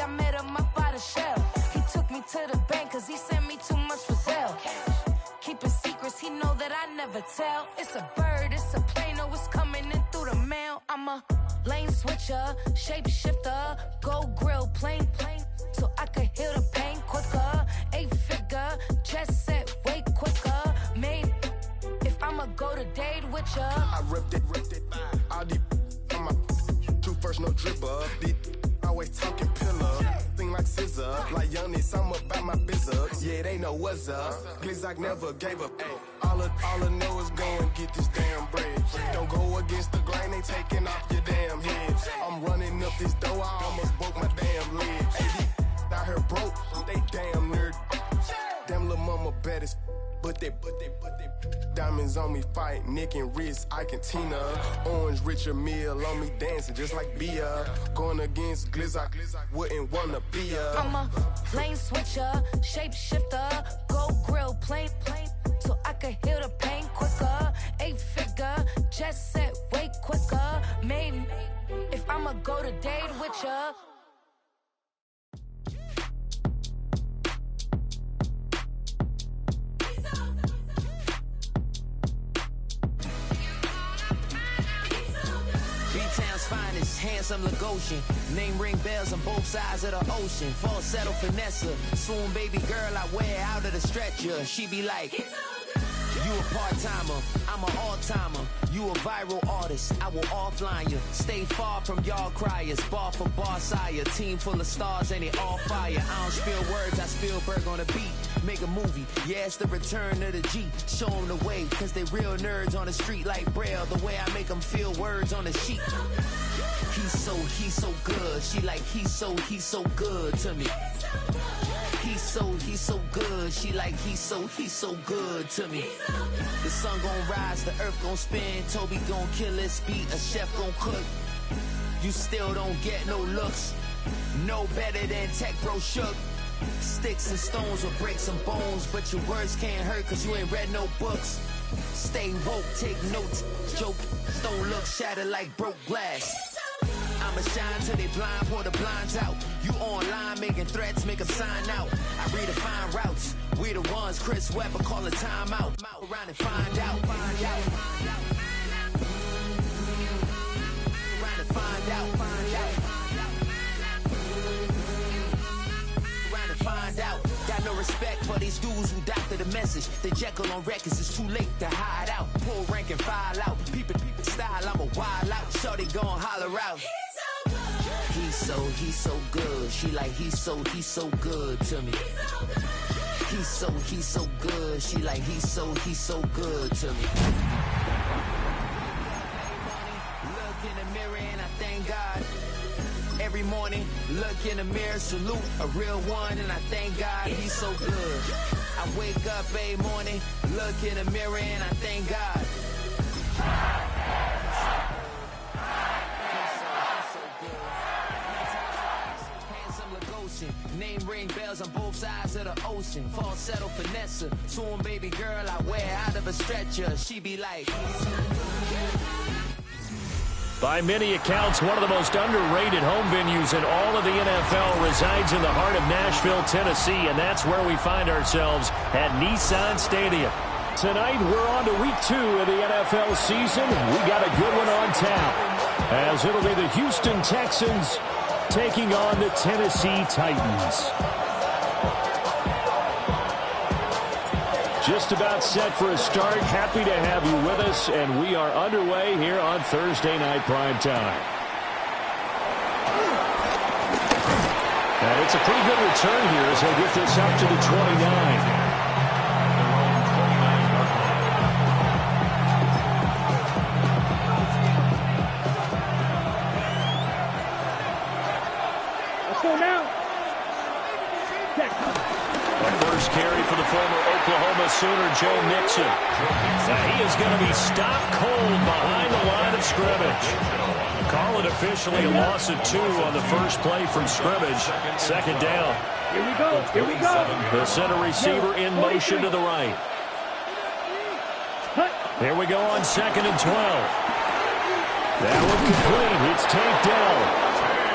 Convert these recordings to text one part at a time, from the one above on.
I met him up by the shell. He took me to the bank cause he sent me too much for Zelle. Keeping secrets, he know that I never tell. It's a bird, it's a plane, oh, it's coming in through the mail. I'm a lane switcher, shapeshifter, gold grill, plain, so I could heal the pain quicker. 8-figure, chest set way quicker. Made if I'ma go to date with ya. I ripped it, all these on my two first, no dribble. These always talking pillar, thing like scissor. Like youngest, I'm about my business. Yeah, they know what's up. Glizzock never gave up. All I know is go and get this damn bread. Don't go against the grain, they taking off your damn head. I'm running up this door, I almost broke my damn leg. Hey, out here broke, they damn nerd. Damn little mama bad as but they diamonds on me fight, Nick and wrist, Ike and Tina. Orange Richard Mill on me dancing just like Bia. Going against Glizzock, wouldn't wanna be ya. I'm a lane switcher, shapeshifter, gold grill, plain, so I could heal the pain quicker. 8-figure, chest set way quicker. Maybe if I'ma go to date with ya. B-Town's finest, handsome Lagosian. Name ring bells on both sides of the ocean. Falsetto finesse, swoon baby girl I wear out of the stretcher. She be like, you a part-timer, I'm an all-timer. You a viral artist, I will offline you. Stay far from y'all criers, bar for bar sire. Team full of stars and they all fire. I don't spill words, I Spielberg on the beat. Make a movie, yeah, it's the return of the G. Show them the way, cause they real nerds on the street like Braille. The way I make them feel words on the sheet. He's so good. She like, he's so good to me. He's so good. She like, he's so good to me. The sun gon' rise, the earth gon' spin. Toby gon' kill this beat, a chef gon' cook. You still don't get no looks. No better than Tech Bro Shook. Sticks and stones will break some bones, but your words can't hurt cause you ain't read no books. Stay woke, take notes, joke. Don't look shattered like broke glass. I'ma shine till they blind, pour the blinds out. You online making threats, make them sign out. I redefine routes. We the ones Chris Webber call a timeout. Around and find out. Around and find out. Around and find out. Got no respect for these dudes who doctor the message. The Jekyll on records, it's too late to hide out. Pull rank and file out. People style, I'm a wild out. Shorty gon' holler out. He's so good. She like, he's so good to me. He's so good. She like, he's so good to me. Look in the mirror and I thank God. Every morning, look in the mirror, salute a real one, and I thank God he's so good. I wake up every morning, look in the mirror and I thank God. Name ring bells on both sides of the ocean. Falsetto finesse, swoon baby girl I wear out of a stretcher. She be like, by many accounts, one of the most underrated home venues in all of the NFL resides in the heart of Nashville, Tennessee, and that's where we find ourselves at Nissan Stadium. Tonight, we're on to week 2 of the NFL season. We got a good one on tap, as it'll be the Houston Texans taking on the Tennessee Titans. Just about set for a start. Happy to have you with us, and we are underway here on Thursday Night Prime Time. And it's a pretty good return here as he'll get this up to the 29. Carry for the former Oklahoma Sooner, Joe Mixon. Now he is going to be stopped cold behind the line of scrimmage. Call it officially a loss of 2 on the first play from scrimmage. Second down. Here we go. Here we go. The center receiver in motion to the right. Here we go on 2nd and 12. That one complete. It's taken down.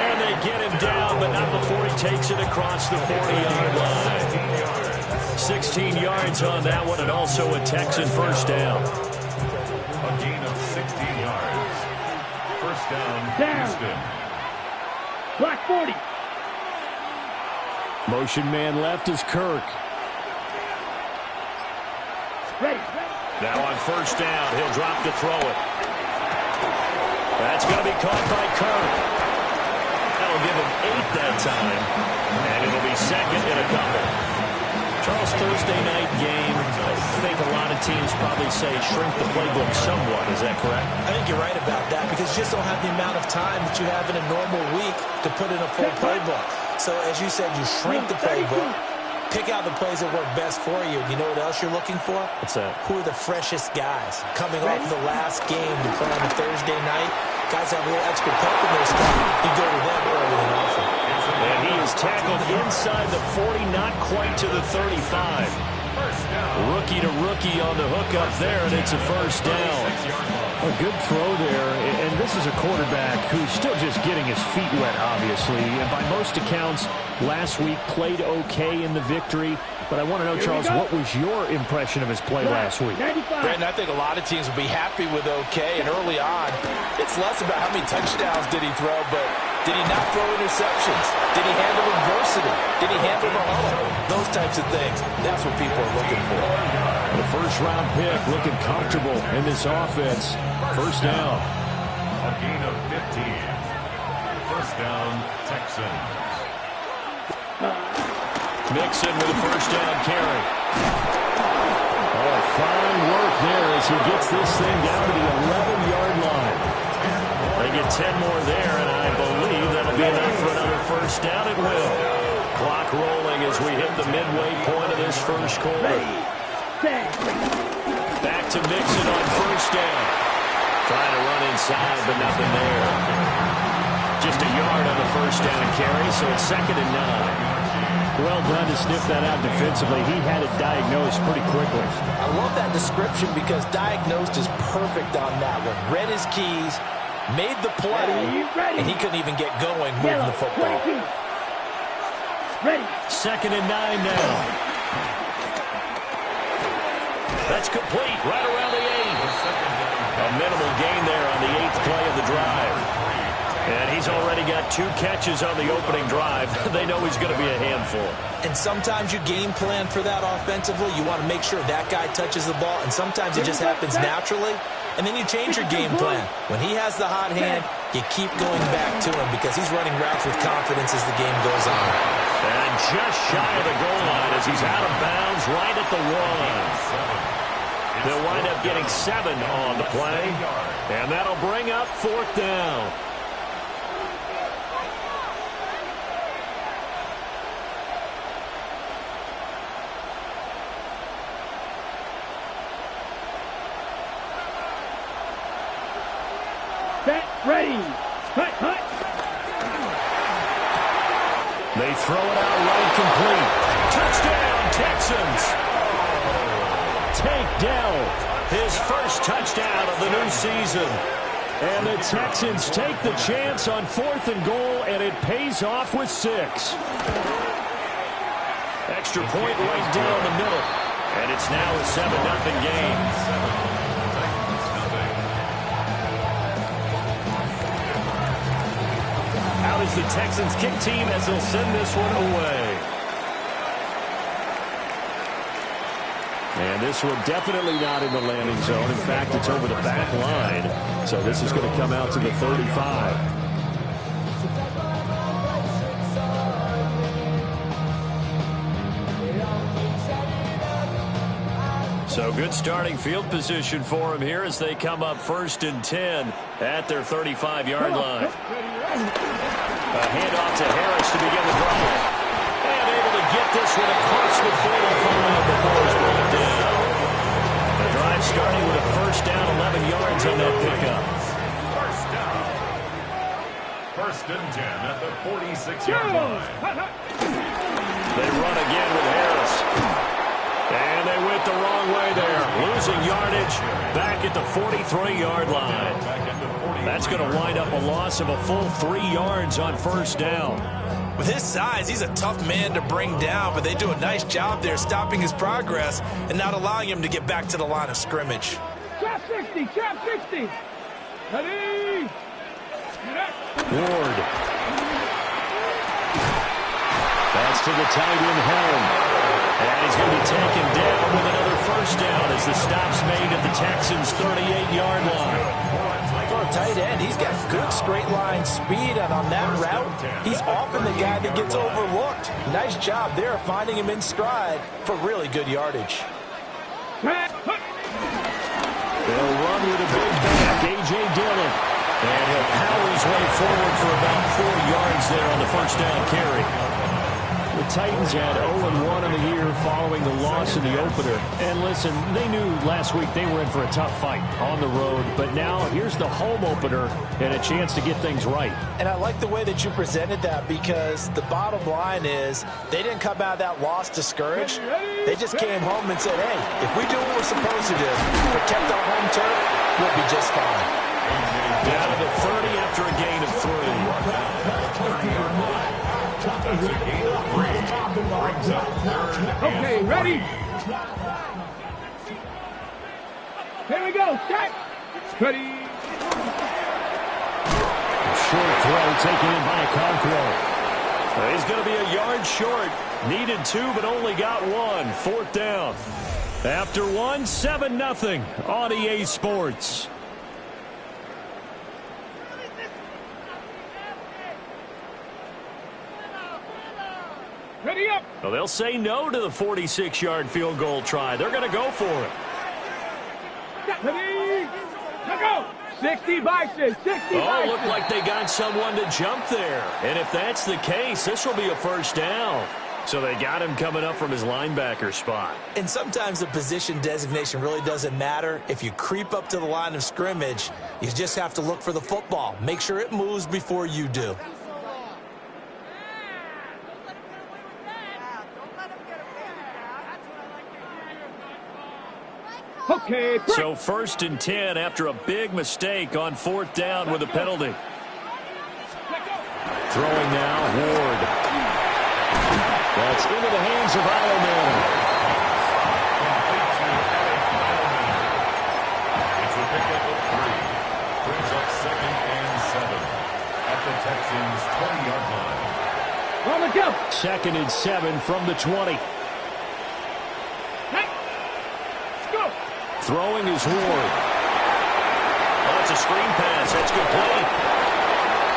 And they get him down but not before he takes it across the 40-yard line. 16 yards on that one, and also a Texan first down. A gain of 16 yards. First down, Houston. Clock 40. Motion man left is Kirk. Ready. Now on first down, he'll drop to throw it. That's going to be caught by Kirk. That'll give him 8 that time, and it'll be second and a couple. Charles, Thursday night game, I think a lot of teams probably say shrink the playbook somewhat. Is that correct? I think you're right about that because you just don't have the amount of time that you have in a normal week to put in a full playbook. So as you said, you shrink the playbook, pick out the plays that work best for you. You know what else you're looking for? What's that? Who are the freshest guys coming off the last game to play on a Thursday night? Guys have a little extra pep in their step. You go to them early and often. And he is tackled inside the 40, not quite to the 35. Rookie to rookie on the hook up there, and it's a first down. A good throw there, and this is a quarterback who's still just getting his feet wet, obviously. And by most accounts, last week played okay in the victory. But I want to know, Charles, what was your impression of his play last week? Brandon, I think a lot of teams will be happy with okay. And early on, it's less about how many touchdowns did he throw, but did he not throw interceptions? Did he handle adversity? Did he handle the huddle? Those types of things. That's what people are looking for. The first-round pick looking comfortable in this offense. First down. A gain of 15. First down, Texans. Mixon with a first down carry. Oh, fine work there as he gets this thing down to the 11-yard line. They get 10 more there, and I believe that'll be enough for another first down. It will. Clock rolling as we hit the midway point of this first quarter. Back to Mixon on first down. Trying to run inside, but nothing there. Just a yard on the first down carry, so it's 2nd and 9. Well done to sniff that out defensively. He had it diagnosed pretty quickly. I love that description because diagnosed is perfect on that one. Read his keys, made the play, and he couldn't even get going moving the football. Ready. 2nd and 9 now. That's complete right around the 8. A minimal gain there on the 8th play of the drive. And he's already got 2 catches on the opening drive. They know he's going to be a handful. And sometimes you game plan for that offensively. You want to make sure that guy touches the ball, and sometimes it just happens naturally. And then you change your game plan. When he has the hot hand, you keep going back to him because he's running routes with confidence as the game goes on. And just shy of the goal line as he's out of bounds right at the 1. They'll wind up getting 7 on the play. And that'll bring up 4th down. Set, ready. Hut, hut. They throw it out right complete. Touchdown, Texans. Tank Dell, his first touchdown of the new season. And the Texans take the chance on 4th and goal, and it pays off with 6. Extra point right down the middle. And it's now a 7-0 game. Out is the Texans kick team as they'll send this one away. And this one definitely not in the landing zone. In fact, it's over the back line. So this is going to come out to the 35. So good starting field position for him here as they come up 1st and 10 at their 35-yard line. A handoff to Harris to begin the drive. And able to get this one across the 45 before it's brought down. The drive starting with a first down, 11 yards on that pickup. First and 10 at the 46-yard line. They run again with Harris. And they went the wrong way there. Losing yardage back at the 43-yard line. That's going to wind up a loss of a full 3 yards on first down. With his size, he's a tough man to bring down, but they do a nice job there stopping his progress and not allowing him to get back to the line of scrimmage. Trap 60, trap 60. Ready? Ward. That's to the tight end Helm. And he's going to be taken down with another first down as the stop's made at the Texans' 38-yard line. For a tight end, he's got good straight line speed, and on that route, he's often the guy that gets overlooked. Nice job there finding him in stride for really good yardage. They'll run with a big back, A.J. Dillon. And he'll power his way forward for about 4 yards there on the first down carry. The Titans had 0-1 in the year following the loss in the opener. And listen, they knew last week they were in for a tough fight on the road. But now here's the home opener and a chance to get things right. And I like the way that you presented that, because the bottom line is they didn't come out of that loss discouraged. They just came home and said, hey, if we do what we're supposed to do, protect our home turf, we'll be just fine. Down to the 30 after a gain of 3. Okay, ready? Here we go, set. Ready. Short throw taken in by Conqueror. He's going to be a yard short. Needed 2, but only got 1. 4th down. After 1, 7-0 on EA Sports. Ready up. Well, they'll say no to the 46-yard field goal try. They're going to go for it. Ready. Now go. 60 Bison. 60 Bison. Looked like they got someone to jump there. And if that's the case, this will be a first down. So they got him coming up from his linebacker spot. And sometimes the position designation really doesn't matter. If you creep up to the line of scrimmage, you just have to look for the football. Make sure it moves before you do. Okay. So 1st and 10 after a big mistake on 4th down with a penalty. Throwing now, Ward. That's into the hands of Ironman. It's a pickup of 3. Brings up 2nd and 7 at the Texans' 20-yard line. On the go. 2nd and 7 from the 20. Throwing is Ward. Oh, it's a screen pass. That's complete.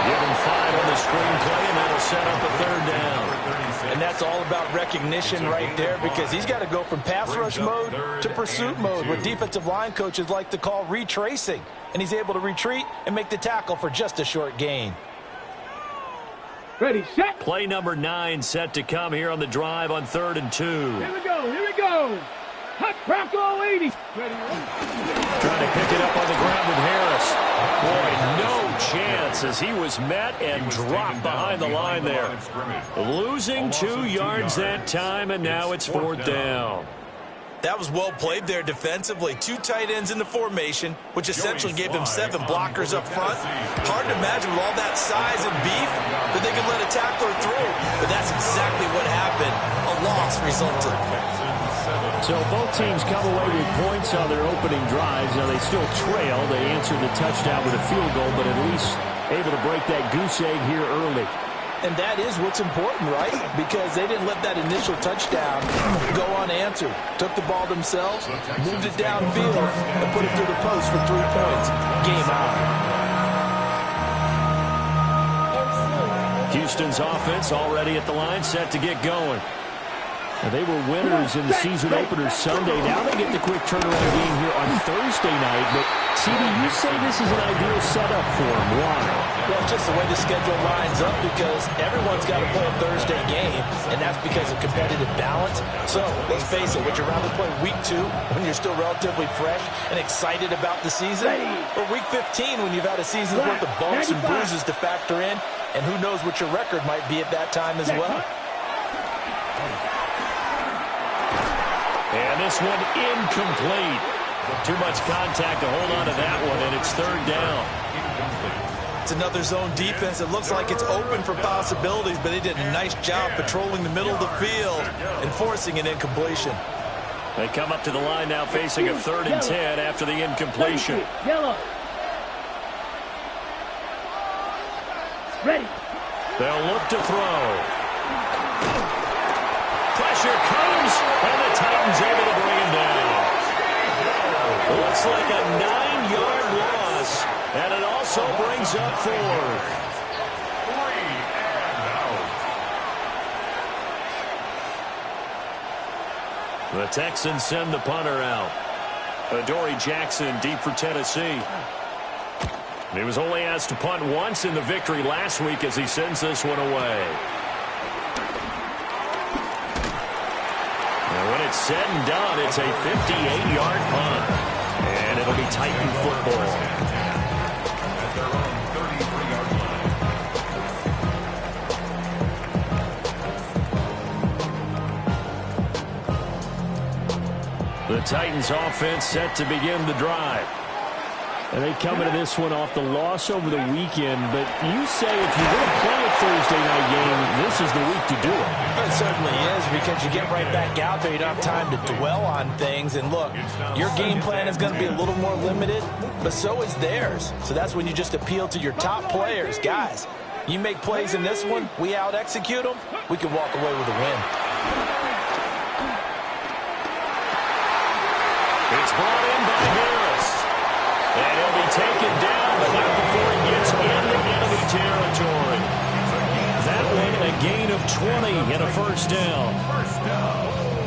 Give him 5 on the screen play, and that'll set up a 3rd down. And that's all about recognition right there, because he's got to go from pass rush mode to pursuit mode, what defensive line coaches like to call retracing. And he's able to retreat and make the tackle for just a short gain. Ready, set. Play number 9 set to come here on the drive on 3rd and 2. Here we go. Here we go. Hot Bronco 80. Ready. Trying to pick it up on the ground with Harris. Boy, no chance as he was met and dropped behind the line there. Losing 2 yards that time, and now it's 4th down. That was well played there defensively. 2 tight ends in the formation, which essentially gave them 7 blockers up front. Hard to imagine with all that size and beef that they could let a tackler through. But that's exactly what happened. A loss resulted. So both teams come away with points on their opening drives. Now they still trail. They answered the touchdown with a field goal, but at least able to break that goose egg here early. And that is what's important, right? Because they didn't let that initial touchdown go unanswered. Took the ball themselves, moved it downfield, and put it through the post for 3 points. Game out. Houston's offense already at the line, set to get going. Now, they were winners in the season opener Sunday. Now they get the quick turnaround game here on Thursday night. But, CD, you say this is an ideal setup for them. Why? Well, it's just the way the schedule lines up, because everyone's got to play a Thursday game, and that's because of competitive balance. So, let's face it, would you rather play week 2 when you're still relatively fresh and excited about the season, or week 15 when you've had a season's worth of bumps and bruises to factor in, and who knows what your record might be at that time as well? And this one incomplete. Too much contact to hold on to that one, and it's 3rd down. It's another zone defense. It looks like it's open for possibilities, but they did a nice job patrolling the middle of the field and forcing an incompletion. They come up to the line now facing a 3rd and 10 after the incompletion. Yellow. Ready. They'll look to throw. Pressure comes, and the Titans able to bring him down. Looks like a 9-yard loss, and it also brings up 4th. The Texans send the punter out. Adoree Jackson deep for Tennessee. He was only asked to punt once in the victory last week as he sends this one away. And when it's said and done, it's a 58-yard punt. And it'll be Titan football. At their own 33-yard line. The Titans offense set to begin the drive. And they come into this one off the loss over the weekend, but you say if you're going to play a Thursday night game, this is the week to do it. It certainly is, because you get right back out there. You don't have time to dwell on things. And look, your game plan is going to be a little more limited, but so is theirs. So that's when you just appeal to your top players. Guys, you make plays in this one, we out-execute them, we can walk away with a win. It's brought in by Harris. And he'll be taken down, but not before he gets into enemy territory. That one, a gain of 20 and a 1st down.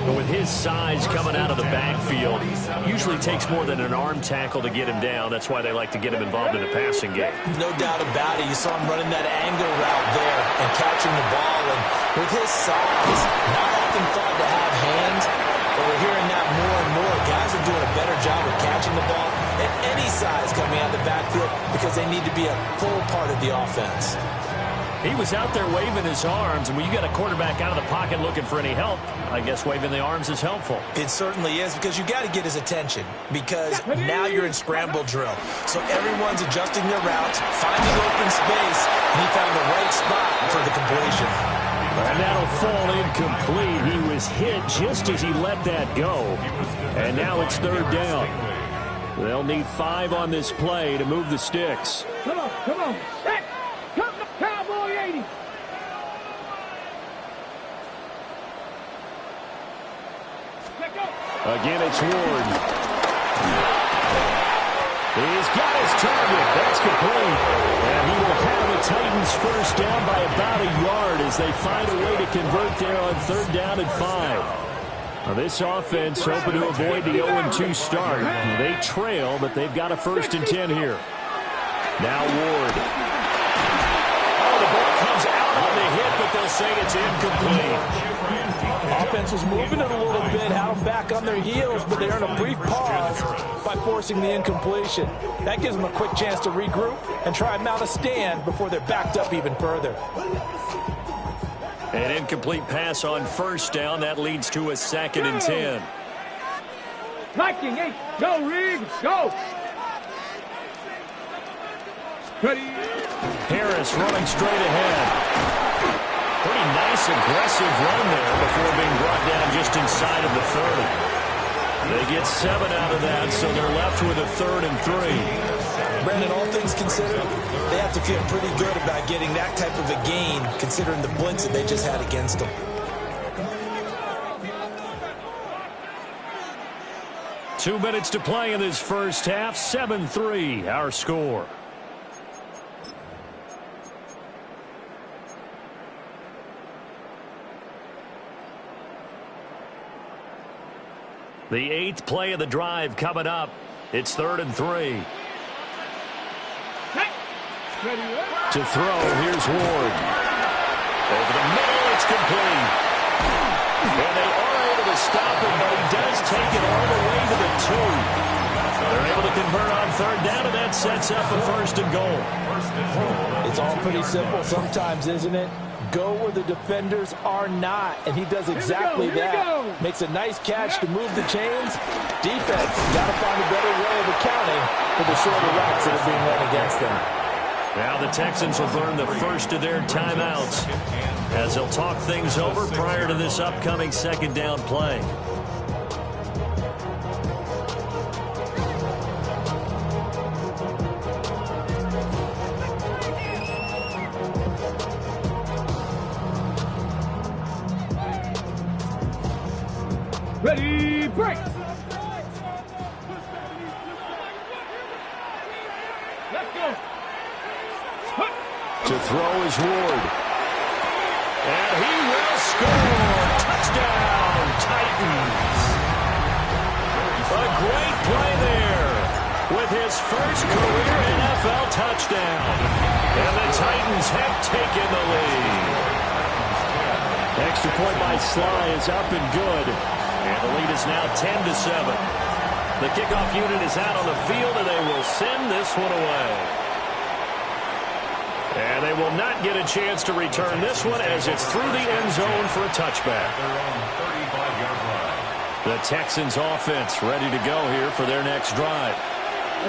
But with his size coming out of the backfield, usually takes more than an arm tackle to get him down. That's why they like to get him involved in the passing game. No doubt about it. You saw him running that angle route there and catching the ball. And with his size, not often thought to have hands, but we're hearing that more and more. Guys are doing a better job of catching the ball at any size coming out of the backfield because they need to be a full part of the offense. He was out there waving his arms, and when you got a quarterback out of the pocket looking for any help, I guess waving the arms is helpful. It certainly is, because you got to get his attention, because now you're in scramble drill. So everyone's adjusting their routes, finding open space, and he found the right spot for the completion. And that'll fall incomplete. He was hit just as he let that go. And now it's 3rd down. They'll need 5 on this play to move the sticks. Come on, come on. Back. Come to Cowboy 80. Again, it's Ward. He's got his target. That's complete. And he will have the Titans 1st down by about a yard as they find a way to convert there on 3rd down and 5. Now this offense hoping to avoid the 0-2 start. They trail, but they've got a 1st and 10 here. Now Ward. Oh, the ball comes out on the hit, but they'll say it's incomplete. Offense was moving it a little bit, had them back on their heels, but they earn a brief pause by forcing the incompletion. That gives them a quick chance to regroup and try and mount a stand before they're backed up even further. An incomplete pass on 1st down. That leads to a 2nd and 10. Liking 8. Go, Riggs. Go. Harris running straight ahead. Pretty nice, aggressive run there before being brought down just inside of the 30. They get 7 out of that, so they're left with a 3rd and 3. Brandon, all things considered, they have to feel pretty good about getting that type of a gain, considering the blitz that they just had against them. Two minutes to play in this first half. 7-3, our score. The 8th play of the drive coming up. It's 3rd and 3. To throw, here's Ward. Over the middle, it's complete. And they are able to stop him, but he does take it all the way to the 2. They're able to convert on 3rd down, and that sets up a 1st and goal. It's all pretty simple sometimes, isn't it? Go where the defenders are not, and he does exactly that. Makes a nice catch to move the chains. Defense got to find a better way of accounting for the shorter routes that are being run against them. Now the Texans will burn the first of their timeouts as they'll talk things over prior to this upcoming second down play. Ready, break! Let's go! To throw is Ward. And he will score! Touchdown, Titans! A great play there with his first career NFL touchdown. And the Titans have taken the lead. Extra point by Sly is up and good. And the lead is now 10-7. The kickoff unit is out on the field, and they will send this one away. And they will not get a chance to return this one as it's through the end zone for a touchback. The Texans offense ready to go here for their next drive.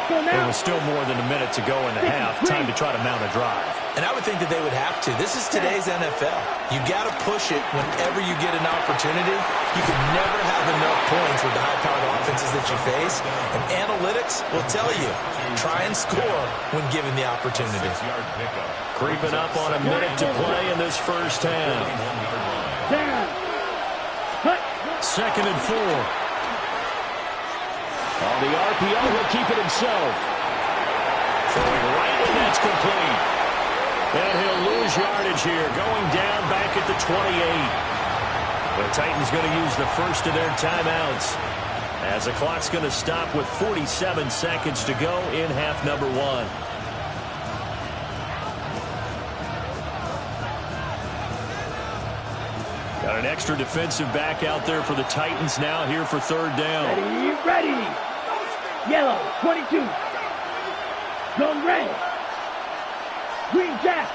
There was still more than a minute to go in the half. Time to try to mount a drive. And I would think that they would have to. This is today's NFL. You got to push it whenever you get an opportunity. You can never have enough points with the high-powered offenses that you face. And analytics will tell you, try and score when given the opportunity. Creeping up on a minute to play in this first half. Second and 4. On the RPO, he'll keep it himself. Throwing right, and that's complete. And he'll lose yardage here, going down back at the 28. The Titans going to use the first of their timeouts as the clock's going to stop with 47 seconds to go in half number 1. Got an extra defensive back out there for the Titans now here for third down. Ready! Yellow, 22. Zone red. Green jack.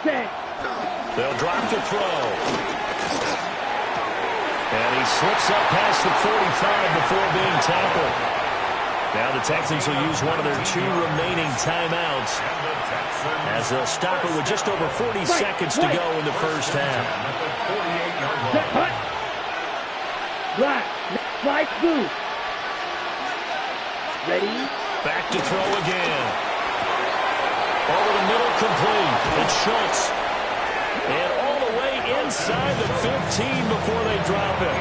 Set. They'll drop to throw. And he slips up past the 45 before being tackled. Now the Texans will use one of their 2 remaining timeouts as they'll stop it with just over 40 seconds to go in the first half. Cut. Black. Flight blue. Ready. Back to throw again. Over the middle, complete. It's Schultz. And all the way inside the 15 before they drop it.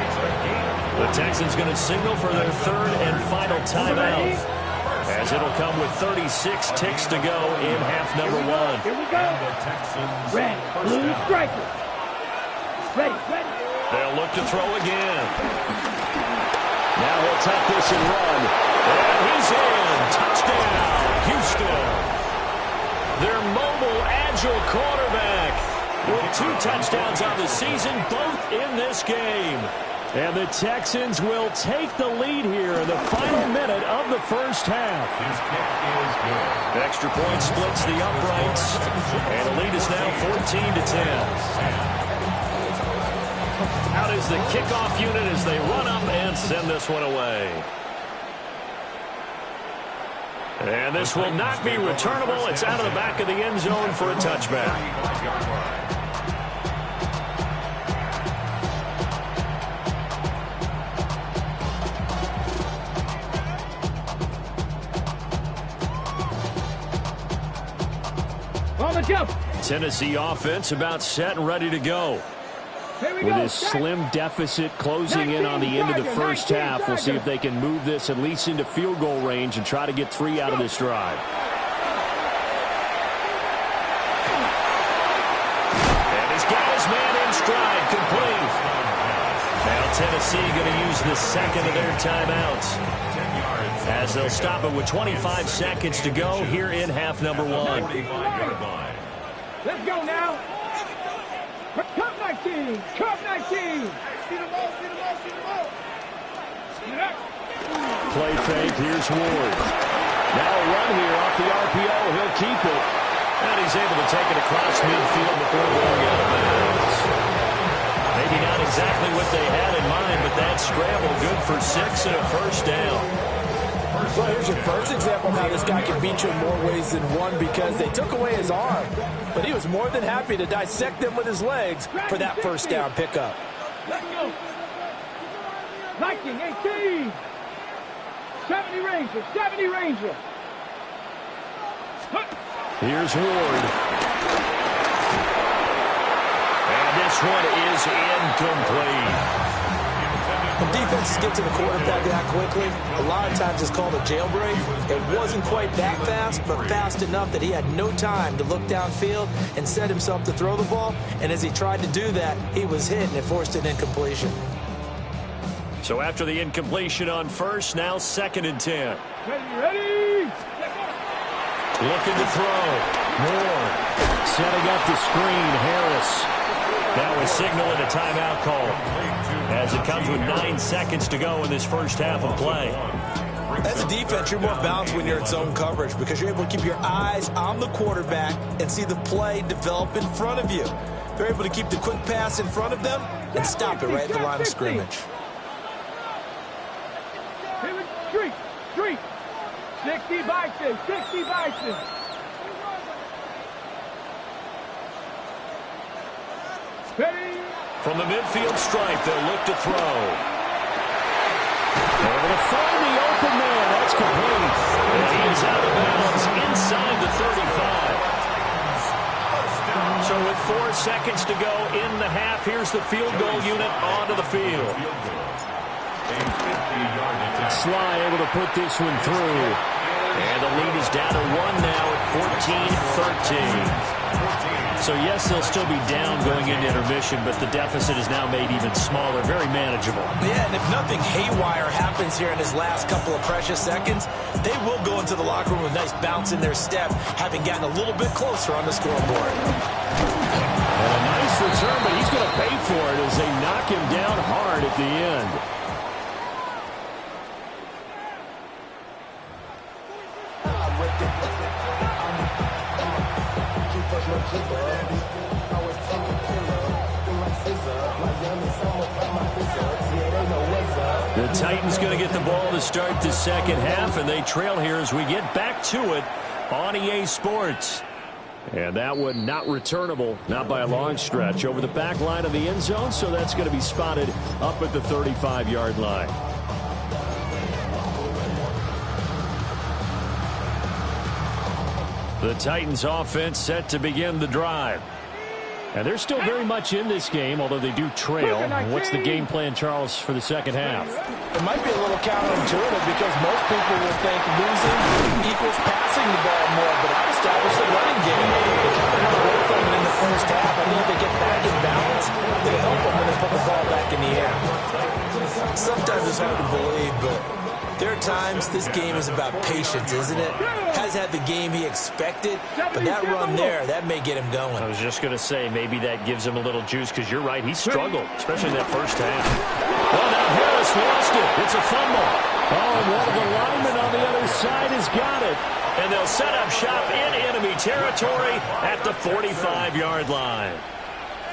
The Texans going to signal for their third and final timeout, as it'll come with 36 ticks to go in half number 1. Here we go. Red, blue striker. Ready. They'll look to throw again. Now he'll tuck this and run. And he's in. Touchdown, Houston. Their mobile, agile quarterback with 2 touchdowns on the season, both in this game. And the Texans will take the lead here in the final minute of the first half. Extra point splits the uprights, and the lead is now 14-10. Out is the kickoff unit as they run up and send this one away. And this will not be returnable. It's out of the back of the end zone for a touchback. Tennessee offense about set and ready to go. With this slim deficit closing in on the end of the first half, we'll see if they can move this at least into field goal range and try to get 3 out of this drive. And he's got his man in stride, complete. Now Tennessee going to use the second of their timeouts, as they'll stop it with 25 seconds to go here in half number 1. Let's go now. Cup 19. Cup 19. Play fake. Here's Ward. Now a run here off the RPO. He'll keep it. And he's able to take it across midfield before going out of bounds. Maybe not as exactly what they had in mind, but that scramble good for 6 and a first down. Well, here's your first example of how this guy can beat you in more ways than one, because they took away his arm, but he was more than happy to dissect them with his legs for that first down pickup. Let's go. 19-18. 70 Ranger, 70 Ranger. Here's Ward. And this one is incomplete. When defenses get to the quarterback that quickly, a lot of times it's called a jailbreak. It wasn't quite that fast, but fast enough that he had no time to look downfield and set himself to throw the ball. And as he tried to do that, he was hit and it forced an incompletion. So after the incompletion on first, now 2nd and 10. Ready. Looking to throw. Moore setting up the screen. Harris. Now is signaling a timeout call as it comes with 9 seconds to go in this first half of play. As a defense, you're more balanced when you're in zone coverage because you're able to keep your eyes on the quarterback and see the play develop in front of you. They're able to keep the quick pass in front of them and stop it right at the line of scrimmage. Street. 60 Bison, 60 Bison. From the midfield stripe, they'll look to throw. Able to find the open man. That's complete. And he is out of bounds inside the 35. So with 4 seconds to go in the half, here's the field goal unit onto the field. Sly able to put this one through. And the lead is down to 1 now at 14-13. So, yes, they'll still be down going into intermission, but the deficit is now made even smaller, very manageable. Yeah, and if nothing haywire happens here in his last couple of precious seconds, they will go into the locker room with a nice bounce in their step, having gotten a little bit closer on the scoreboard. And a nice return, but he's going to pay for it as they knock him down hard at the end. The Titans going to get the ball to start the second half, and they trail here as we get back to it on EA Sports. And that one not returnable, not by a long stretch, over the back line of the end zone, so that's going to be spotted up at the 35-yard line. The Titans offense set to begin the drive. And they're still very much in this game, although they do trail. What's the game plan, Charles, for the second half? It might be a little counterintuitive because most people will think losing equals passing the ball more, but I've established the running game. They kind of run away from it in the first half. I think if they get back in balance, it'll help them when they put the ball back in the air. Sometimes it's hard to believe, but there are times this game is about patience, isn't it? Has had the game he expected, but that run there, that may get him going. I was just going to say, maybe that gives him a little juice, because you're right, he struggled, especially in that first half. Well, now Harris lost it. It's a fumble. Oh, and one of the linemen on the other side has got it. And they'll set up shop in enemy territory at the 45-yard line.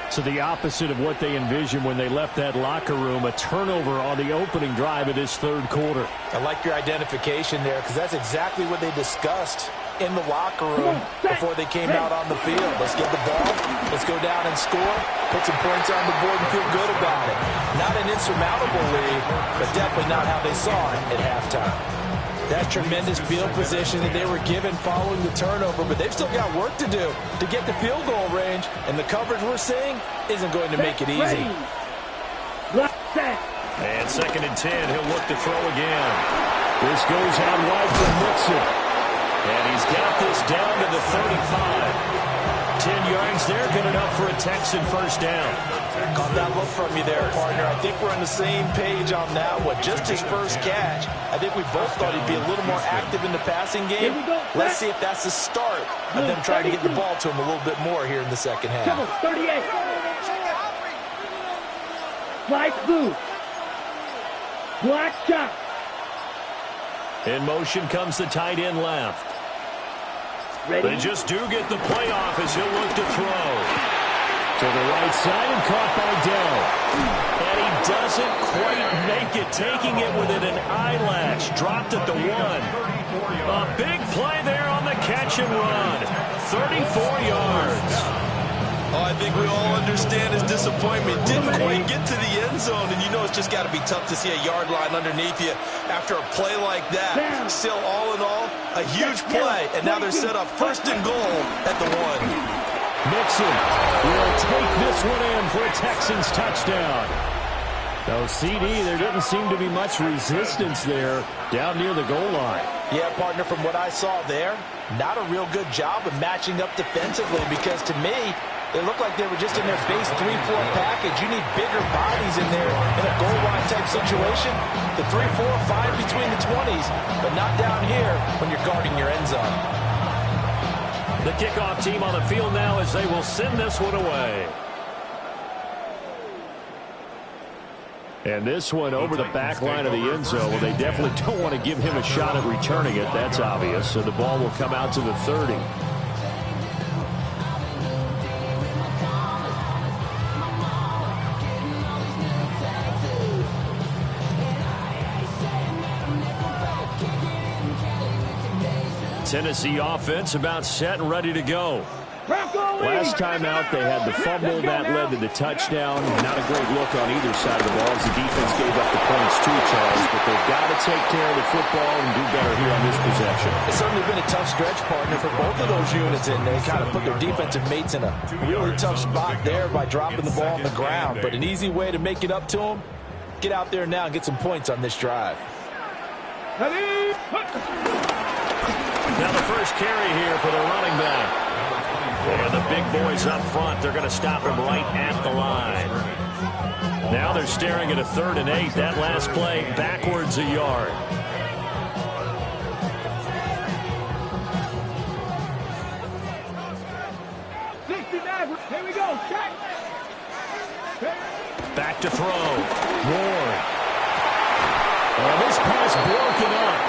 So the opposite of what they envisioned when they left that locker room, a turnover on the opening drive of this third quarter. I like your identification there because that's exactly what they discussed in the locker room before they came out on the field. Let's get the ball. Let's go down and score. Put some points on the board and feel good about it. Not an insurmountable lead, but definitely not how they saw it at halftime. That tremendous field position that they were given following the turnover, but they've still got work to do to get the field goal range, and the coverage we're seeing isn't going to make it easy. And 2nd and 10, he'll look to throw again. This goes out wide for Mixon. And he's got this down to the 35. 10 yards there, good enough for a Texan first down. Caught that look from you there, partner. I think we're on the same page on that one. Just his first catch. I think we both thought he'd be a little more active in the passing game. Let's see if that's the start of them trying to get the ball to him a little bit more here in the second half. 38. Light blue. Black shot. In motion comes the tight end left. Ready? They just do get the playoff as he'll look to throw. To the right side and caught by Dell. And he doesn't quite make it, taking it within an eyelash. Dropped at the 1. A big play there on the catch and run. 34 yards. Oh, I think we all understand his disappointment. Didn't quite get to the end zone, and you know it's just got to be tough to see a yard line underneath you after a play like that. Still, all in all, a huge play, and now they're set up 1st and goal at the 1. Mixon will take this one in for a Texans touchdown. No CD, there didn't seem to be much resistance there down near the goal line. Yeah, partner, from what I saw there, not a real good job of matching up defensively because to me, it looked like they were just in their base 3-4 package. You need bigger bodies in there in a goal line type situation. The 3-4, fine between the 20s, but not down here when you're guarding your end zone. The kickoff team on the field now as they will send this one away. And this one over the back line of the end zone. Well, they definitely don't want to give him a shot at returning it. That's obvious. So the ball will come out to the 30. Tennessee offense about set and ready to go. Last time out, they had the fumble that led to the touchdown. Not a great look on either side of the ball as the defense gave up the points too, Charles. But they've got to take care of the football and do better here on this possession. It's certainly been a tough stretch, partner, for both of those units, and they kind of put their defensive mates in a really tough spot there by dropping the ball on the ground. But an easy way to make it up to them, get out there now and get some points on this drive. Now the first carry here for the running back. And the big boys up front, they're going to stop him right at the line. Now they're staring at a 3rd and 8. That last play backwards a yard. Here we go. Check. Back to throw. Ward. And this pass broken up.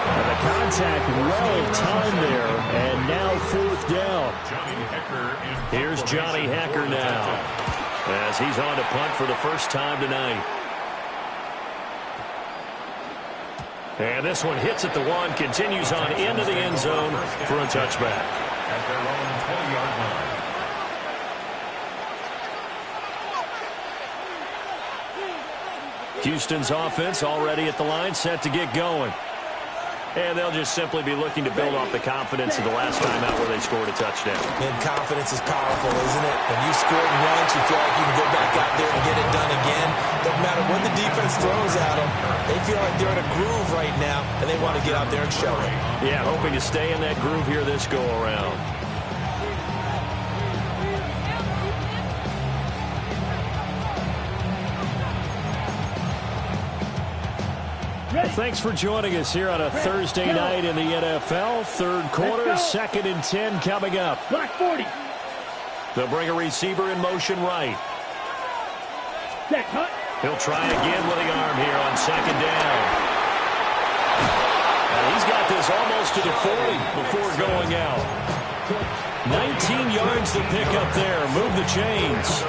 And the contact well timed there, and now 4th down. Here's Johnny Hecker now, as he's on to punt for the first time tonight. And this one hits at the 1, continues on into the end zone for a touchback. At their own 20-yard line. Houston's offense already at the line, set to get going. And they'll just simply be looking to build off the confidence of the last time out where they scored a touchdown. And confidence is powerful, isn't it? When you score once, you feel like you can go back out there and get it done again. Doesn't matter what the defense throws at them. They feel like they're in a groove right now, and they want to get out there and show it. Yeah, hoping to stay in that groove here this go-around. Thanks for joining us here on a Thursday night in the NFL. 3rd quarter, 2nd and 10 coming up. Black 40. They'll bring a receiver in motion right. He'll try again with the arm here on 2nd down. And he's got this almost to the 40 before going out. 19 yards to pick up there. Move the chains.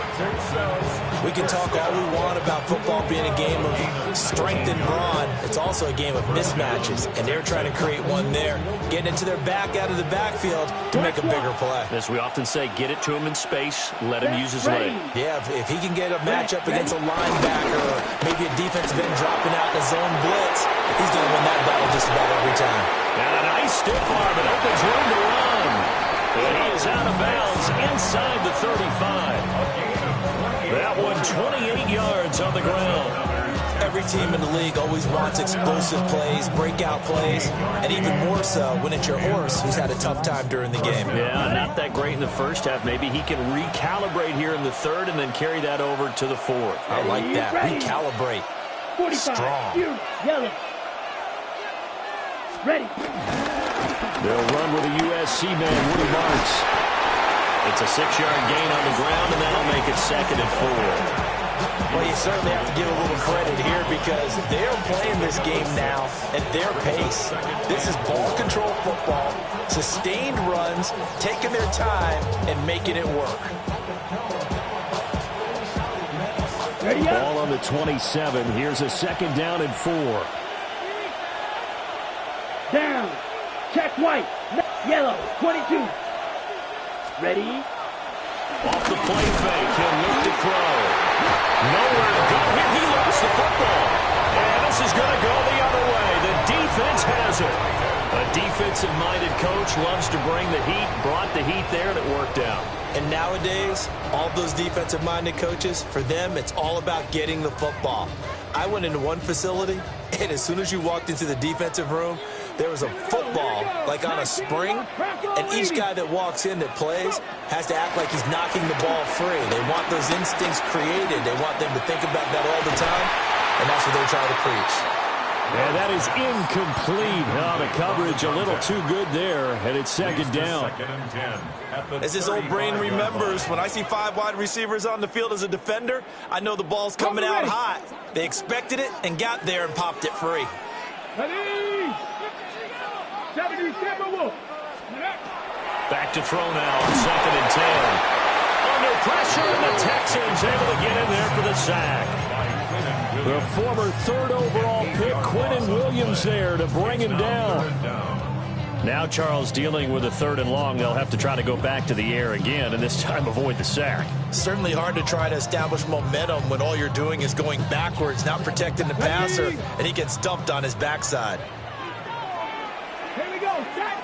We can talk all we want about football being a game of strength and brawn. It's also a game of mismatches, and they're trying to create one there, getting into their back out of the backfield to make a bigger play. As we often say, get it to him in space, let him use his leg. Yeah, if he can get a matchup against a linebacker or maybe a defensive end dropping out in a zone blitz, he's going to win that battle just about every time. And a nice stiff arm. It opens room to run. And he is out of bounds inside the 35. That one 28 yards on the ground. Every team in the league always wants explosive plays, breakout plays, and even more so when it's your horse who's had a tough time during the game. Yeah, not that great in the first half. Maybe he can recalibrate here in the 3rd and then carry that over to the 4th. I like that. Recalibrate. 45. Strong. Yellow. Ready. They'll run with a USC man, Woody Marks. It's a 6-yard gain on the ground, and that'll make it 2nd and 4. Well, you certainly have to give a little credit here because they're playing this game now at their pace. This is ball control football, sustained runs, taking their time, and making it work. Ball on the 27. Here's a 2nd down and 4. Down. Check white. Yellow. 22. Ready? Off the play fake. He'll look to throw. Nowhere to go here. He lost the football. And this is going to go the other way. The defense has it. A defensive-minded coach loves to bring the heat. Brought the heat there, and it worked out. And nowadays, all those defensive-minded coaches, for them, it's all about getting the football. I went into one facility, and as soon as you walked into the defensive room, there was a football, like on a spring, and each guy that walks in that plays has to act like he's knocking the ball free. They want those instincts created. They want them to think about that all the time, and that's what they're trying to preach. And that is incomplete. The coverage a little too good there, and it's 2nd down. As his old brain remembers, when I see 5 wide receivers on the field as a defender, I know the ball's coming out hot. They expected it and got there and popped it free. Back to throw now on 2nd and 10. Under pressure, and the Texans able to get in there for the sack. The former 3rd overall pick, Quinnen Williams, there to bring him down. Now Charles dealing with a 3rd and long. They'll have to try to go back to the air again, and this time avoid the sack. Certainly hard to try to establish momentum when all you're doing is going backwards, not protecting the passer, and he gets dumped on his backside. Here we go. Set.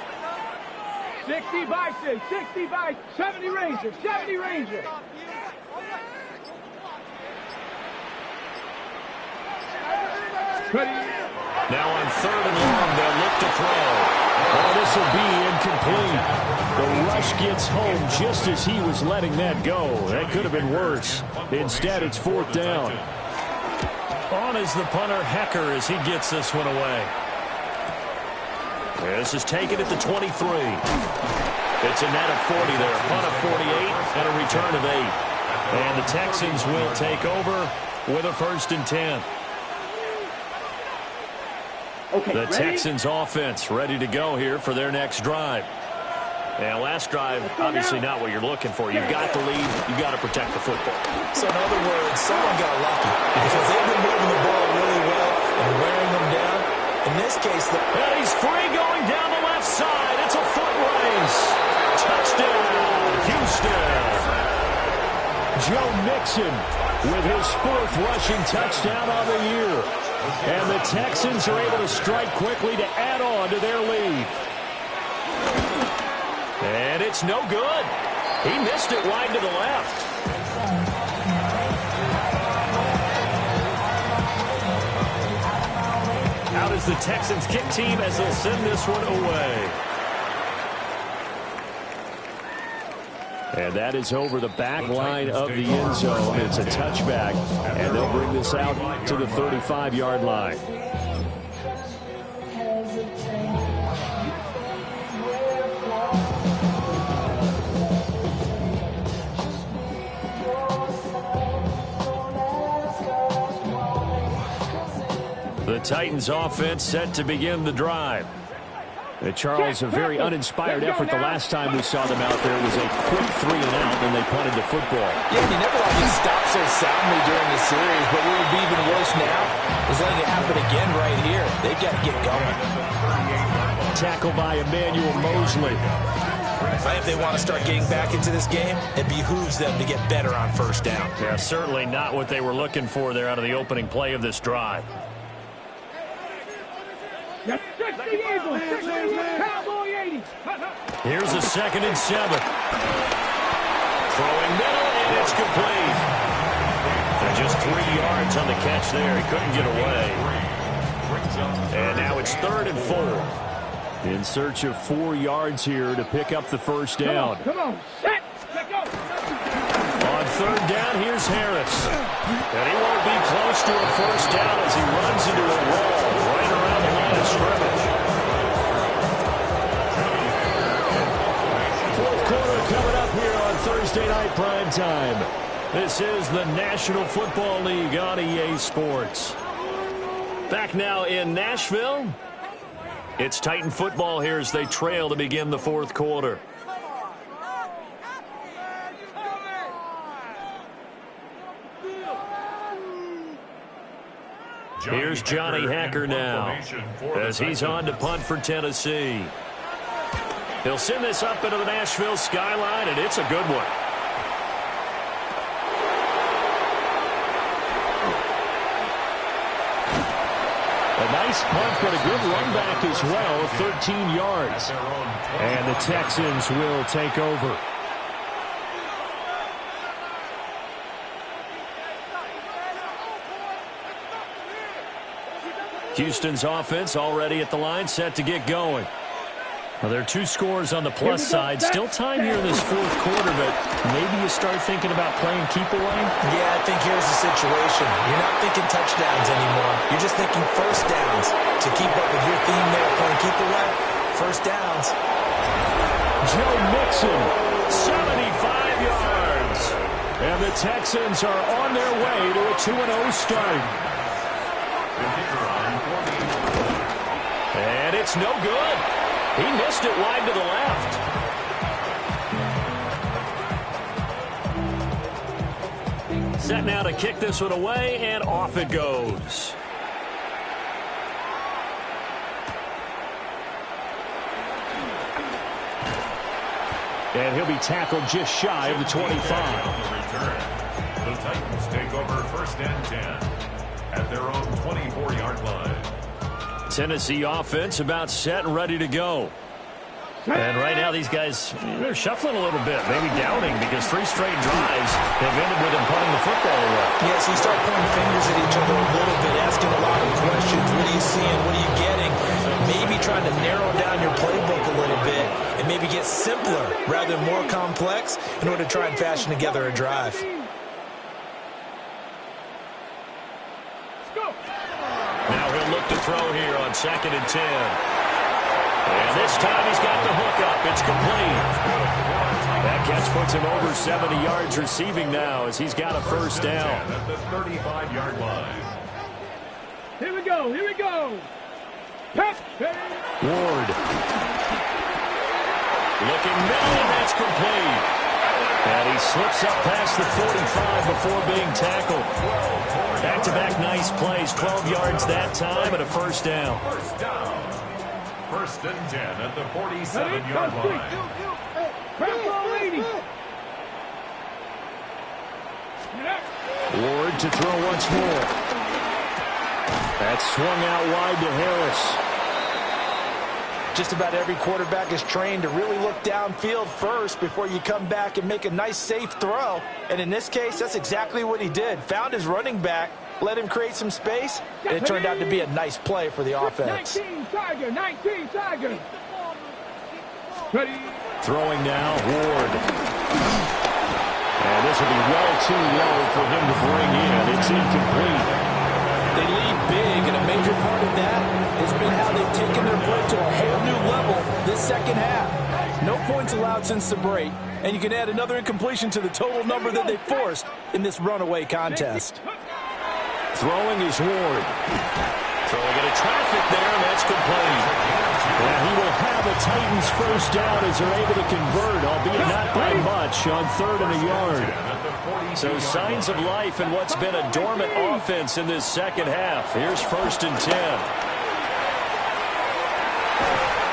60 by 6. 60 by 70 Ranger. 70 Ranger. Now on 3rd and long, they'll look to throw. Oh, this will be incomplete. The rush gets home just as he was letting that go. That could have been worse. Instead, it's 4th down. On is the punter, Hecker, as he gets this one away. This is taken at the 23. It's a net of 40 there. Punt of 48 and a return of 8. And the Texans will take over with a 1st and 10. Okay, the ready? Texans offense ready to go here for their next drive. And last drive, obviously not what you're looking for. You've got the lead. You've got to protect the football. So in other words, someone got lucky because they've been moving the ball really well and wearing them down. In this case, and he's free going down the left side. It's a foot race. Touchdown, Houston. Joe Mixon with his 4th rushing touchdown on the year. And the Texans are able to strike quickly to add on to their lead. And it's no good. He missed it wide to the left. Out is the Texans kick team as they'll send this one away. And that is over the back line of the end zone. It's a touchback, and they'll bring this out to the 35-yard line. The Titans offense set to begin the drive. Charles, a very uninspired effort the last time we saw them out there. It was a quick 3 and out, and they punted the football. Yeah, you never let it stop so soundly during the series, but what would be even worse now is letting it happen again right here. They've got to get going. Tackle by Emmanuel Mosley. If they want to start getting back into this game, it behooves them to get better on 1st down. Yeah, certainly not what they were looking for there out of the opening play of this drive. Here's a 2nd and 7. Throwing middle, and it's complete. And just 3 yards on the catch there. He couldn't get away. And now it's 3rd and 4. In search of 4 yards here to pick up the 1st down. Come on. Set. Let go. On 3rd down, here's Harris. And he won't be close to a 1st down as he runs into a wall right around the line of scrimmage. 4th quarter coming up here on Thursday Night Prime Time. This is the National Football League on EA Sports. Back now in Nashville. It's Titan football here as they trail to begin the 4th quarter. Here's Johnny Hacker now as he's on to punt for Tennessee. He'll send this up into the Nashville skyline, and it's a good one. A nice punt, but a good run back as well, 13 yards. And the Texans will take over. Houston's offense already at the line, set to get going. Well, there are 2 scores on the plus side. Still time here in this fourth quarter, but maybe you start thinking about playing keep away? Yeah, I think here's the situation. You're not thinking touchdowns anymore. You're just thinking first downs. To keep up with your theme there, playing keep away, first downs. Joe Mixon, 75 yards. And the Texans are on their way to a 2-0 start. And it's no good. He missed it wide to the left. Set now to kick this one away, and off it goes. And he'll be tackled just shy of the 25. The Titans take over first and 10 at their own 24-yard line. Tennessee offense about set and ready to go. And right now these guys, they're shuffling a little bit, maybe doubting, because 3 straight drives have ended with them punting the football away. Yeah, so you start pointing fingers at each other a little bit, asking a lot of questions. What are you seeing? What are you getting? Maybe trying to narrow down your playbook a little bit and maybe get simpler rather than more complex in order to try and fashion together a drive. Now he'll look to throw here on 2nd and 10. And this time he's got the hook up. It's complete. That catch puts him over 70 yards receiving now as he's got a first down. At the 35-yard line. Here we go. Here we go. Ward. Looking middle, and that's complete. And he slips up past the 45 before being tackled. Back-to-back nice plays, 12 yards that time, and a first down. First down. First and 10 at the 47-yard line. Ward to throw once more. That's swung out wide to Harris. Just about every quarterback is trained to really look downfield first before you come back and make a nice, safe throw. And in this case, that's exactly what he did. Found his running back, let him create some space, and it turned out to be a nice play for the offense. 19 Tiger. Ready. Throwing now, Ward. And this will be well too low for him to bring in. It's incomplete. They lead big, and a major part of that has been how they've taken their play to a whole new level this second half. No points allowed since the break, and you can add another incompletion to the total number that they forced in this runaway contest. Throwing is Ward. Throwing into traffic there, and that's complete. And he will have a Titans first down as they're able to convert, albeit not by much, on 3rd and a yard. So signs of life in what's been a dormant offense in this second half. Here's 1st and 10.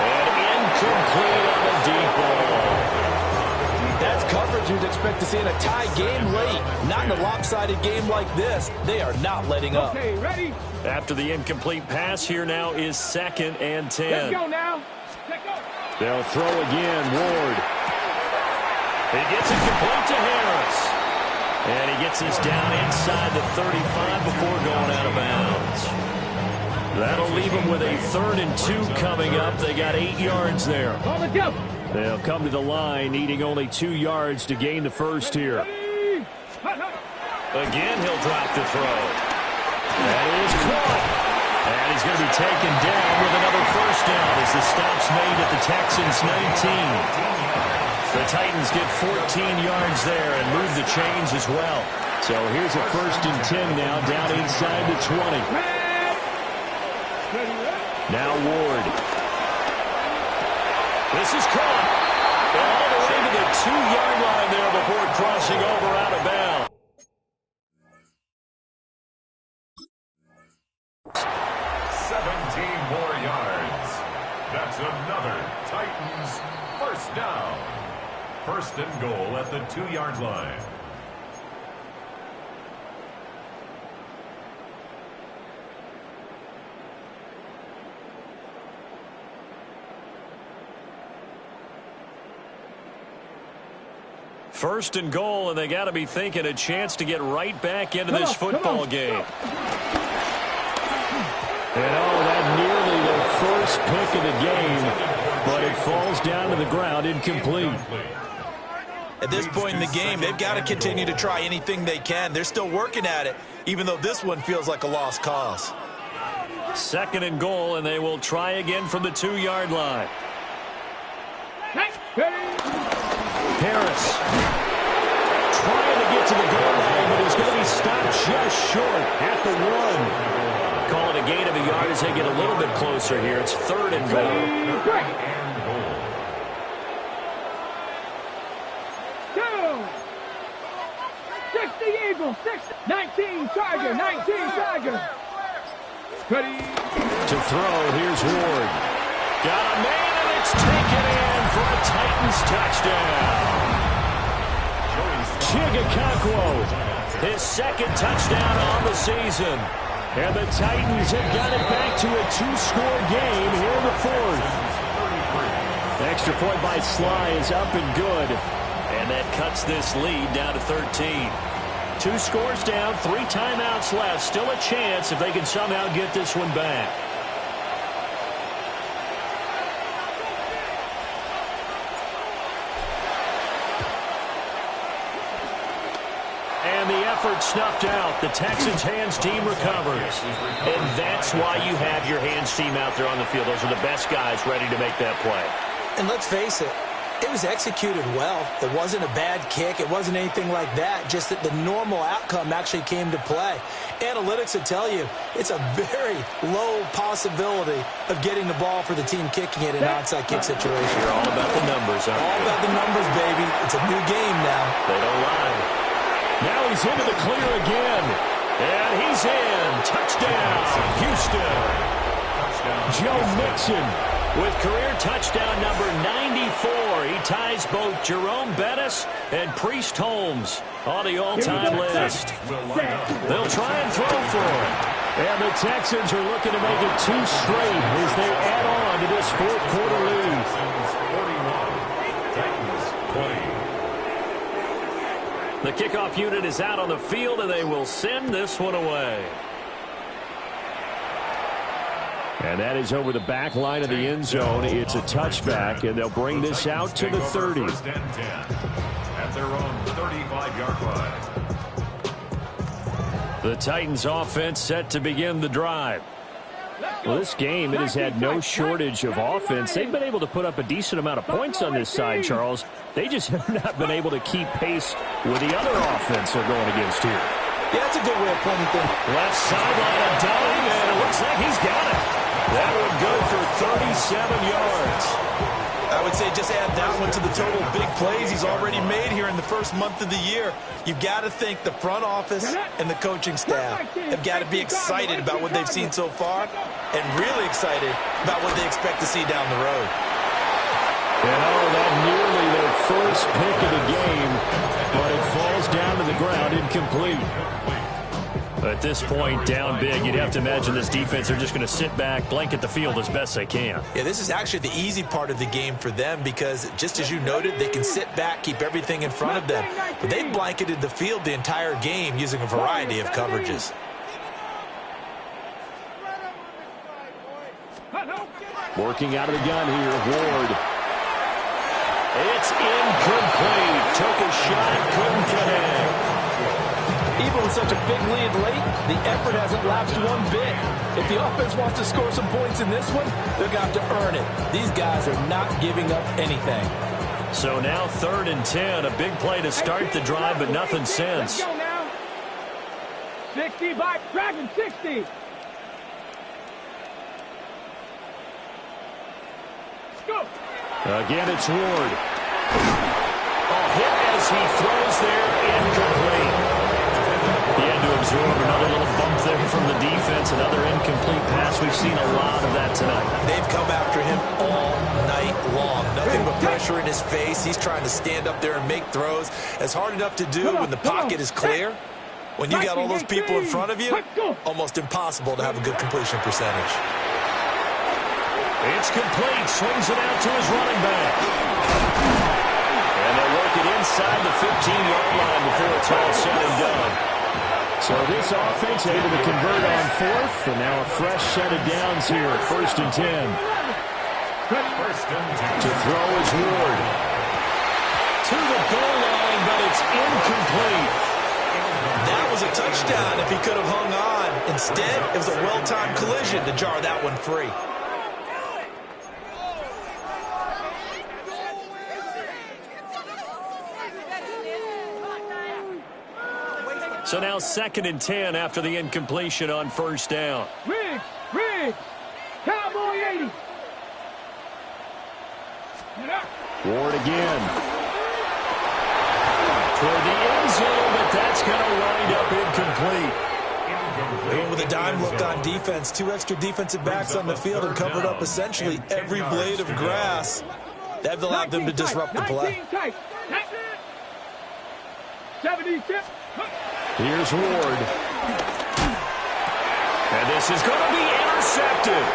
And incomplete on the deep ball. That's coverage you'd expect to see in a tie game late. Not in a lopsided game like this. They are not letting up. Okay, ready? After the incomplete pass, here now is 2nd and 10. Let's go now. Let's go. They'll throw again, Ward. He gets it complete to Harris. And he gets us down inside the 35 before going out of bounds. That'll leave them with a 3rd and 2 coming up. They got 8 yards there. They'll come to the line, needing only 2 yards to gain the first here. Again, he'll drop the throw. That is caught. And he's going to be taken down with another first down as the stop's made at the Texans' 19. The Titans get 14 yards there and move the chains as well. So here's a 1st and 10 now, down inside the 20. Now Ward. This is caught. All the way to the 2-yard line there before crossing over out of bounds. First down. First and goal at the 2-yard line. First and goal, and they got to be thinking a chance to get right back into this football game. And that nearly the first pick of the game, but it falls down to the ground incomplete. At this point in the game, they've got to continue to try anything they can. They're still working at it, even though this one feels like a lost cause. Second and goal, and they will try again from the 2-yard line. Harris trying to get to the goal line, but he's going to be stopped just short at the 1. Call it a gain of a yard as they get a little bit closer here. It's third and goal. 60 Eagles, 19 Charger, 19 Charger. To throw, here's Ward. Got a man, and it's taken in for a Titans touchdown. Chigakakwo, his second touchdown on the season. And the Titans have got it back to a 2-score game here in the 4th. Extra point by Sly is up and good. And that cuts this lead down to 13. 2 scores down, 3 timeouts left. Still a chance if they can somehow get this one back. And the effort snuffed out. The Texans' hands team recovers. And that's why you have your hands team out there on the field. Those are the best guys ready to make that play. And let's face it, it was executed well. It wasn't a bad kick. It wasn't anything like that. Just that the normal outcome actually came to play. Analytics will tell you it's a very low possibility of getting the ball for the team kicking it in an onside kick situation. You're all about the numbers, aren't you? All about the numbers, baby. It's a new game now. They don't lie. Now he's into the clear again. And he's in. Touchdown, Houston. Joe Mixon with career touchdown number 94. He ties both Jerome Bettis and Priest Holmes on the all-time list. They'll try and throw for him. And the Texans are looking to make it 2 straight as they add on to this 4th quarter lead. 41, Titans 20. The kickoff unit is out on the field, and they will send this one away. And that is over the back line of the end zone. It's a touchback, and they'll bring this out to the 30. First and 10 at their own 35-yard line. The Titans offense set to begin the drive. Well, this game, it has had no shortage of offense. They've been able to put up a decent amount of points on this side, Charles. They just have not been able to keep pace with the other offense they're going against here. Yeah, that's a good way of putting things. Left sideline, a dime, and it looks like he's got it. That one good for 37 yards. I would say just add that one to the total big plays he's already made here in the first month of the year. You've got to think the front office and the coaching staff have got to be excited about what they've seen so far and really excited about what they expect to see down the road. And that nearly their first pick of the game, but it falls down to the ground incomplete. At this point, down big, you'd have to imagine this defense are just going to sit back, blanket the field as best they can. Yeah, this is actually the easy part of the game for them because, just as you noted, they can sit back, keep everything in front of them. But they've blanketed the field the entire game using a variety of coverages. Working out of the gun here, Ward. It's incomplete. Took a shot, couldn't connect. Even with such a big lead late, the effort hasn't lapsed one bit. If the offense wants to score some points in this one, they're going to have to earn it. These guys are not giving up anything. So now 3rd and 10, a big play to start the drive, but nothing since. 60 by Dragon, 60. Let's go. Again, it's Ward. A hit as he throws there, incomplete. He had to absorb another little bump there from the defense, another incomplete pass. We've seen a lot of that tonight. They've come after him all night long. Nothing but pressure pressure in his face. He's trying to stand up there and make throws. It's hard enough to do when the pocket is clear. When you got all those people in front of you, almost impossible to have a good completion percentage. It's complete. Swings it out to his running back. And they'll work it inside the 15-yard line before it's all said and done. So this offense able to convert on fourth, and now a fresh set of downs here at 1st and 10. To throw is Ward. To the goal line, but it's incomplete. That was a touchdown if he could have hung on. Instead, it was a well-timed collision to jar that one free. So now 2nd and 10 after the incompletion on 1st down. Riggs, Cowboy 80. Ward again. Toward the end zone, but that's going to wind up incomplete. They went with a dime look on defense. 2 extra defensive backs on the field and covered up essentially every blade of grass. That allowed them to disrupt the play. 76. Here's Ward. And this is going to be intercepted.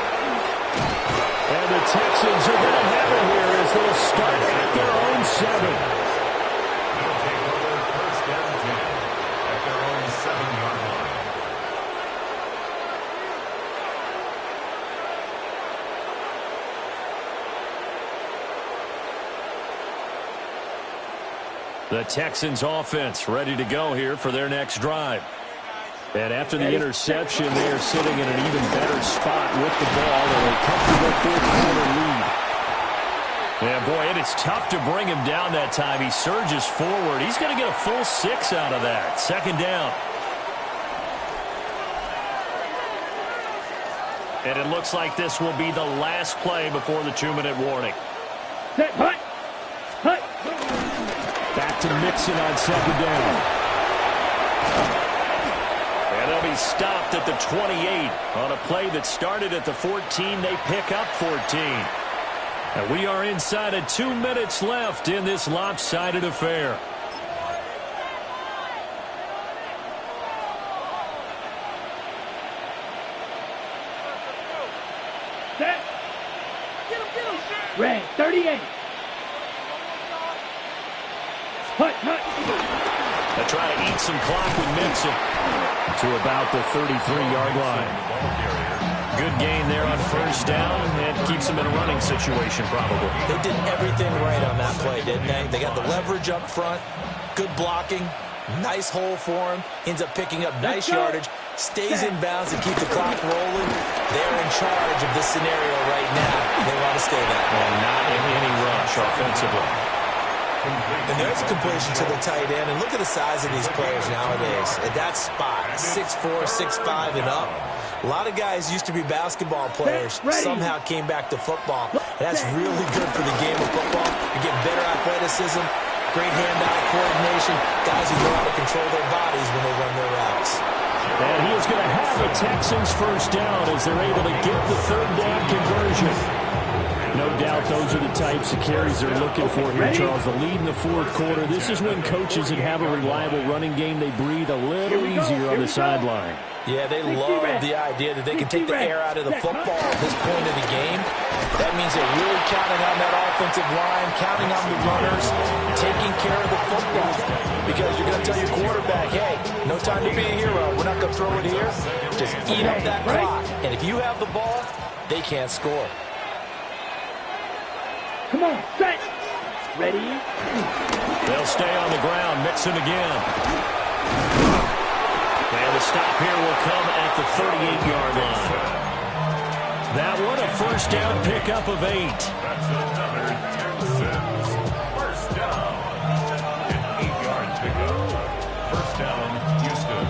And the Texans are going to have it here as they'll start at their own 7. They'll take over 1st and 10 at their own 7-yard line. The Texans offense ready to go here for their next drive. And after the interception, they are sitting in an even better spot with the ball and a comfortable 4th-quarter lead. Yeah, boy, it is tough to bring him down that time. He surges forward. He's going to get a full 6 out of that. 2nd down. And it looks like this will be the last play before the 2-minute warning. Hut. Back to Mixon on 2nd down. And they'll be stopped at the 28. On a play that started at the 14, they pick up 14. And we are inside of 2 minutes left in this lopsided affair. Set. Get him. Red, 38. Hut. They try to eat some clock with Mixon. To about the 33-yard line. Good gain there on 1st down, and keeps them in a running situation probably. They did everything right on that play, didn't they? They got the leverage up front, good blocking, nice hole for him, ends up picking up nice yardage, stays in bounds and keep the clock rolling. They're in charge of this scenario right now. They want to stay that way. And not in any rush offensively. And there's a completion to the tight end. And look at the size of these players nowadays. At that spot, 6'4", 6'5", and up. A lot of guys used to be basketball players, somehow came back to football. And that's really good for the game of football. You're getting better athleticism, great hand-eye coordination, guys who know how to control their bodies when they run their routes. And he is going to have the Texans 1st down as they're able to get the 3rd down conversion. No doubt those are the types of carries they're looking for here, Charles. The lead in the 4th quarter. This is when coaches that have a reliable running game, they breathe a little easier on the sideline. Yeah, they love the idea that they can take the air out of the football at this point of the game. That means they're really counting on that offensive line, counting on the runners, taking care of the football. Because you're going to tell your quarterback, hey, no time to be a hero. We're not going to throw it here. Just eat up that clock. And if you have the ball, they can't score. Come on, set. Ready? They'll stay on the ground. Mixon again. And the stop here will come at the 38-yard line. That one, a 1st down pickup of 8. That's another Texans 1st down. An 8-yard pickup. 1st down, Houston.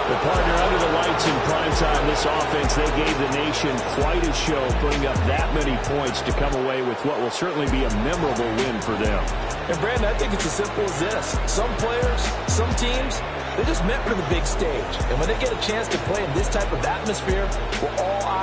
The partner under the lights in primetime, this offense, they gave the nation quite a show, putting up that many points to come away with what will certainly be a memorable win for them. And, Brandon, I think it's as simple as this. Some players, some teams, they're just meant for the big stage. And when they get a chance to play in this type of atmosphere where all eyes